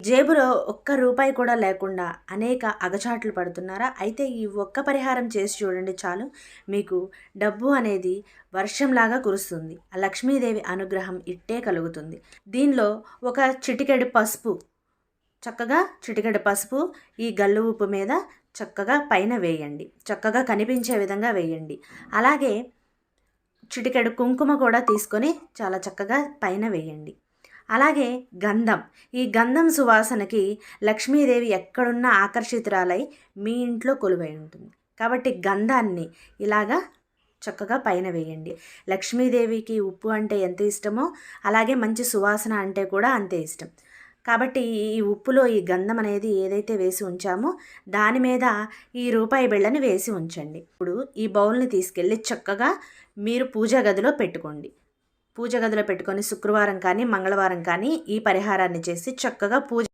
జేబులో ఒక్క రూపాయి కూడా లేకుండా అనేక అగచాట్లు పడుతున్నారా? అయితే ఈ ఒక్క పరిహారం చేసి చూడండి చాలు. మీకు డబ్బు అనేది వర్షంలాగా కురుస్తుంది. ఆ లక్ష్మీదేవి అనుగ్రహం ఇట్టే కలుగుతుంది. దీనిలో ఒక చిటికెడు పసుపు, చక్కగా చిటికెడు పసుపు ఈ గల్లు ఉప్పు మీద చక్కగా పైన వేయండి. చక్కగా కనిపించే విధంగా వేయండి. అలాగే చిటికెడు కుంకుమ కూడా తీసుకొని చాలా చక్కగా పైన వేయండి. అలాగే గంధం, ఈ గంధం సువాసనకి లక్ష్మీదేవి ఎక్కడున్నా ఆకర్షితురాలై మీ ఇంట్లో కొలువై ఉంటుంది. కాబట్టి గంధాన్ని ఇలాగా చక్కగా పైన వేయండి. లక్ష్మీదేవికి ఉప్పు అంటే ఎంత ఇష్టమో అలాగే మంచి సువాసన అంటే కూడా అంతే ఇష్టం. కాబట్టి ఈ ఉప్పులో ఈ గంధం అనేది ఏదైతే వేసి ఉంచామో దాని మీద ఈ రూపాయి బిళ్ళని వేసి ఉంచండి. ఇప్పుడు ఈ బౌల్ని తీసుకెళ్ళి చక్కగా మీరు పూజా గదిలో పెట్టుకోండి. పూజ గదిలో పెట్టుకొని శుక్రవారం కానీ మంగళవారం కానీ ఈ పరిహారాన్ని చేసి చక్కగా పూజ